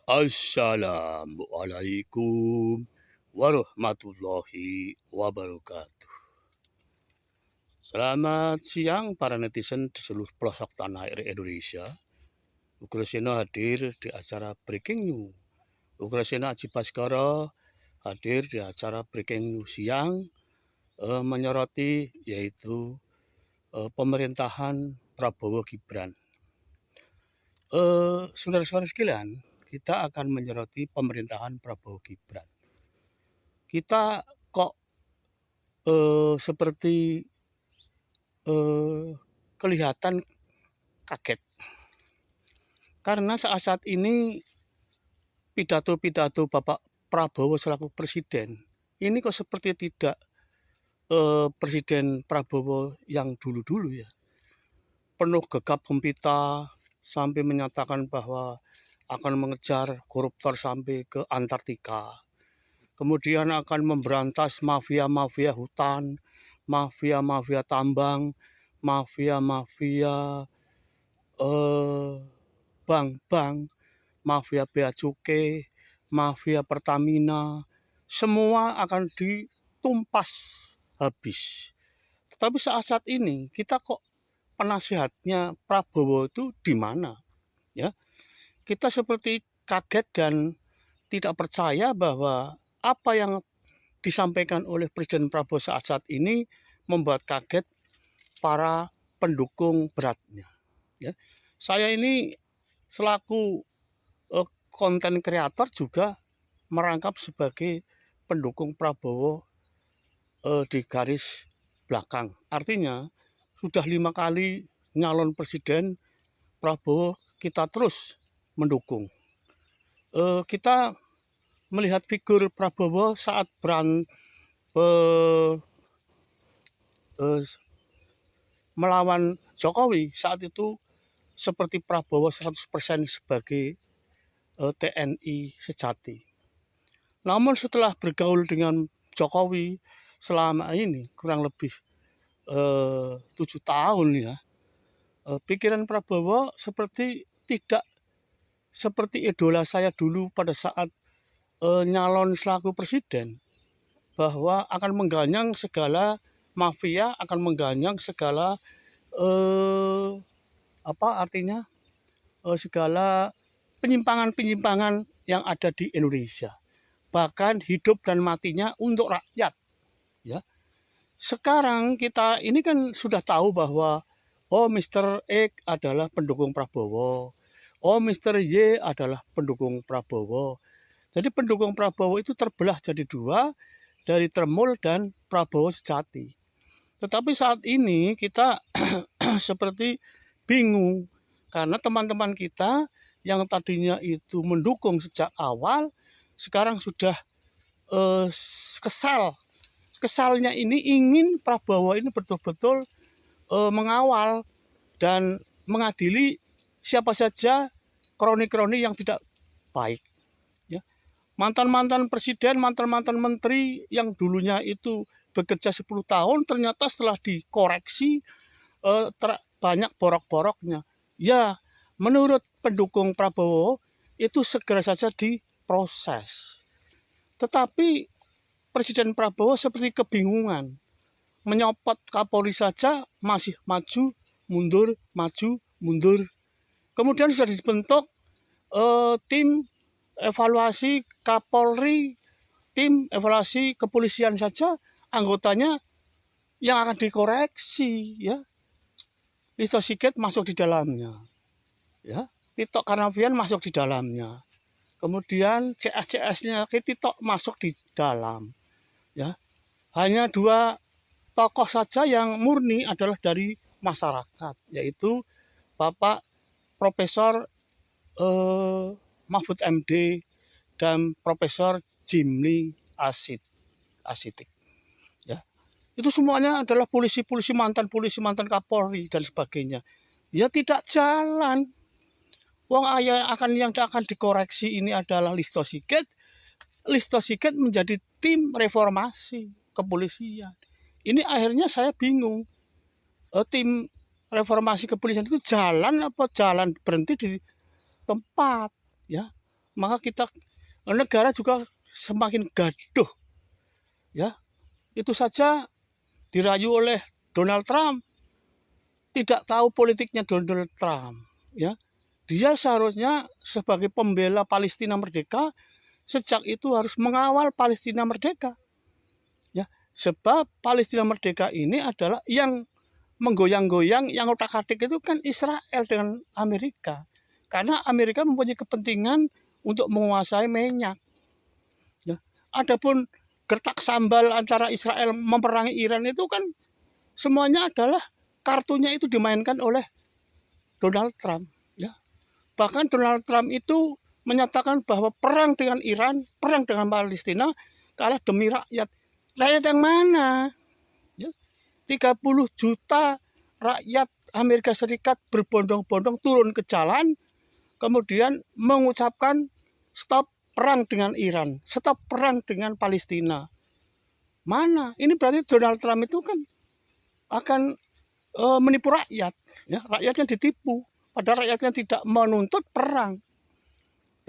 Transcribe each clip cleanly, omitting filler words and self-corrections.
Assalamualaikum warahmatullahi wabarakatuh. Selamat siang para netizen di seluruh pelosok tanah air Indonesia. Ugrasena hadir di acara Breaking News. Ugrasena Aji Baskara hadir di acara Breaking News siang menyoroti yaitu pemerintahan Prabowo Gibran. Saudara-saudara sekalian, kita akan menyoroti pemerintahan Prabowo Gibran. Kita kok seperti kelihatan kaget karena saat ini pidato-pidato Bapak Prabowo selaku presiden ini kok seperti tidak Presiden Prabowo yang dulu-dulu ya, penuh gegap gempita sampai menyatakan bahwa akan mengejar koruptor sampai ke Antartika. Kemudian akan memberantas mafia-mafia hutan, mafia-mafia tambang, mafia-mafia bank-bank, mafia bea cukai, mafia Pertamina, semua akan ditumpas habis. Tetapi saat ini kita kok penasihatnya Prabowo itu di mana? Ya, kita seperti kaget dan tidak percaya bahwa apa yang disampaikan oleh Presiden Prabowo saat ini membuat kaget para pendukung beratnya. Ya. Saya ini selaku konten kreator juga merangkap sebagai pendukung Prabowo di garis belakang. Artinya sudah 5 kali nyalon presiden Prabowo kita terus mendukung. Kita melihat figur Prabowo saat melawan Jokowi saat itu seperti Prabowo 100% sebagai TNI sejati. Namun setelah bergaul dengan Jokowi selama ini kurang lebih 7 tahun ya, pikiran Prabowo seperti tidak seperti idola saya dulu pada saat nyalon selaku presiden, bahwa akan mengganyang segala mafia, akan mengganyang segala segala penyimpangan-penyimpangan yang ada di Indonesia, bahkan hidup dan matinya untuk rakyat. Ya, sekarang kita ini kan sudah tahu bahwa Mr. X adalah pendukung Prabowo, Mr. Y adalah pendukung Prabowo. Jadi pendukung Prabowo itu terbelah jadi dua, dari Tremul dan Prabowo sejati. Tetapi saat ini kita seperti bingung karena teman-teman kita yang tadinya itu mendukung sejak awal sekarang sudah kesal. Kesalnya ini ingin Prabowo ini betul-betul mengawal dan mengadili siapa saja kroni-kroni yang tidak baik. Ya. Mantan-mantan presiden, mantan-mantan menteri yang dulunya itu bekerja 10 tahun ternyata setelah dikoreksi banyak borok-boroknya. Ya, menurut pendukung Prabowo itu segera saja diproses. Tetapi Presiden Prabowo seperti kebingungan. Menyopot Kapolri saja masih maju, mundur. Kemudian sudah dibentuk tim evaluasi Kapolri, tim evaluasi kepolisian saja anggotanya yang akan dikoreksi ya. Listo Sigit masuk di dalamnya. Ya, Tito Karnavian masuk di dalamnya. Kemudian CS-nya Tito masuk di dalam. Ya. Hanya 2 tokoh saja yang murni adalah dari masyarakat, yaitu Bapak Profesor Mahfud MD dan Profesor Jimli Asitik. Ya. Itu semuanya adalah polisi-polisi mantan Kapolri dan sebagainya. Ya tidak jalan. Wong yang akan dikoreksi ini adalah Listo Sigit. Listo Sigit menjadi tim reformasi kepolisian. Ini akhirnya saya bingung. Tim reformasi kepolisian itu jalan apa jalan berhenti di tempat ya. maka negara juga semakin gaduh. Ya, itu saja dirayu oleh Donald Trump. Tidak tahu politiknya Donald Trump. Ya, dia seharusnya sebagai pembela Palestina merdeka sejak itu harus mengawal Palestina merdeka. Ya, sebab Palestina merdeka ini adalah yang menggoyang-goyang, yang otak-atik itu kan Israel dengan Amerika. Karena Amerika mempunyai kepentingan untuk menguasai minyak. Ya. Adapun gertak sambal antara Israel memerangi Iran itu kan semuanya adalah kartunya itu dimainkan oleh Donald Trump. Ya. Bahkan Donald Trump itu menyatakan bahwa perang dengan Iran, perang dengan Palestina kalah demi rakyat. Rakyat yang mana? 30 juta rakyat Amerika Serikat berbondong-bondong turun ke jalan, kemudian mengucapkan stop perang dengan Iran, stop perang dengan Palestina. Mana? Ini berarti Donald Trump itu kan akan menipu rakyat. Ya, rakyatnya ditipu, padahal rakyatnya tidak menuntut perang.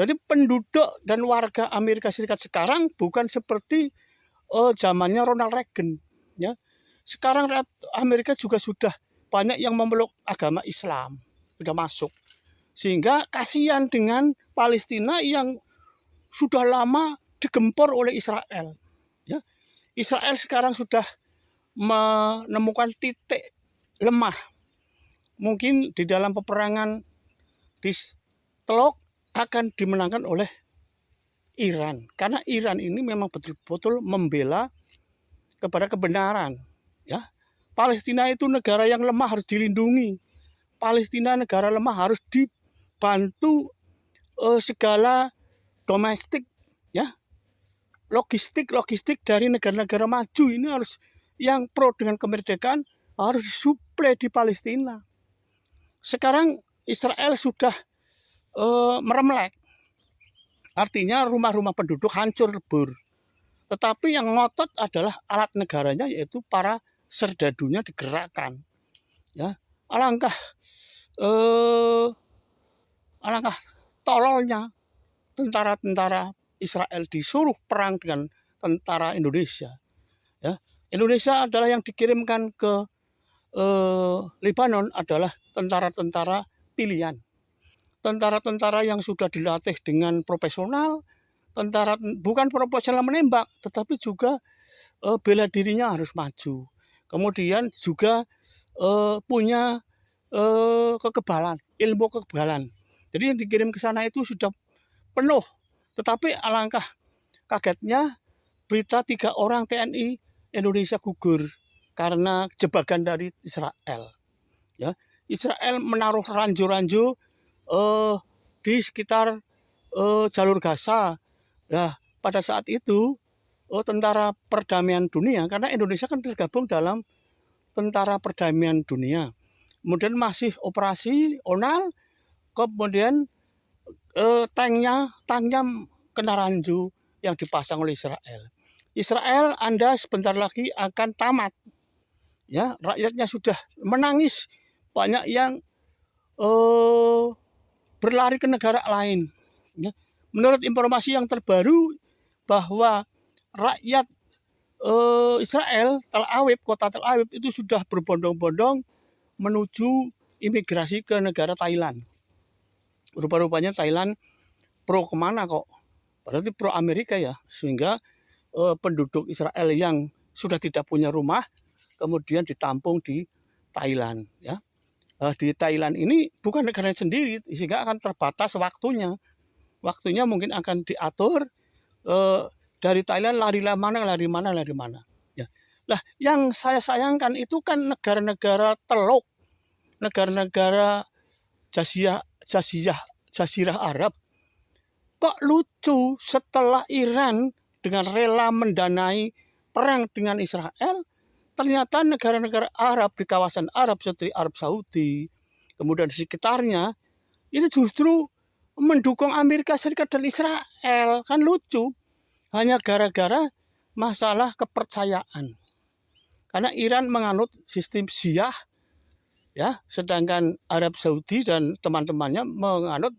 Jadi penduduk dan warga Amerika Serikat sekarang bukan seperti zamannya Ronald Reagan. Ya. Sekarang Amerika juga sudah banyak yang memeluk agama Islam, sudah masuk. Sehingga kasihan dengan Palestina yang sudah lama digempur oleh Israel. Ya. Israel sekarang sudah menemukan titik lemah. Mungkin di dalam peperangan di Teluk akan dimenangkan oleh Iran. Karena Iran ini memang betul-betul membela kepada kebenaran. Ya, Palestina itu negara yang lemah harus dilindungi. Palestina negara lemah harus dibantu segala domestik, ya, logistik dari negara-negara maju ini harus yang pro dengan kemerdekaan harus disuplai di Palestina. Sekarang Israel sudah meremlek, artinya rumah-rumah penduduk hancur lebur. Tetapi yang ngotot adalah alat negaranya, yaitu para serdadunya digerakkan. Ya, alangkah tololnya tentara-tentara Israel disuruh perang dengan tentara Indonesia. Ya, Indonesia adalah yang dikirimkan ke Lebanon adalah tentara-tentara pilihan, tentara-tentara yang sudah dilatih dengan profesional, tentara bukan profesional menembak, tetapi juga bela dirinya harus maju. Kemudian juga punya kekebalan, ilmu kekebalan. Jadi yang dikirim ke sana itu sudah penuh. Tetapi alangkah kagetnya berita 3 orang TNI Indonesia gugur karena jebakan dari Israel. Ya, Israel menaruh ranjau-ranjau di sekitar jalur Gaza. Nah, pada saat itu tentara perdamaian dunia, karena Indonesia kan tergabung dalam tentara perdamaian dunia, kemudian masih operasi ONAL, kemudian tanknya kena ranju yang dipasang oleh Israel. Israel, Anda sebentar lagi akan tamat. Ya, rakyatnya sudah menangis, banyak yang berlari ke negara lain. Ya. Menurut informasi yang terbaru bahwa rakyat Israel, Tel Aviv, kota Tel Aviv itu sudah berbondong-bondong menuju imigrasi ke negara Thailand. Rupa-rupanya Thailand pro kemana kok? Berarti pro Amerika ya, sehingga penduduk Israel yang sudah tidak punya rumah kemudian ditampung di Thailand. Ya, di Thailand ini bukan negara sendiri, sehingga akan terbatas waktunya. Waktunya mungkin akan diatur. Dari Thailand lari mana. Ya. Nah, yang saya sayangkan itu kan negara-negara teluk, negara-negara Jazirah Arab. Kok lucu setelah Iran dengan rela mendanai perang dengan Israel, ternyata negara-negara Arab di kawasan Arab seperti Arab Saudi, kemudian di sekitarnya, ini justru mendukung Amerika Serikat dan Israel. Kan lucu. Hanya gara-gara masalah kepercayaan. Karena Iran menganut sistem Syiah, ya, sedangkan Arab Saudi dan teman-temannya menganut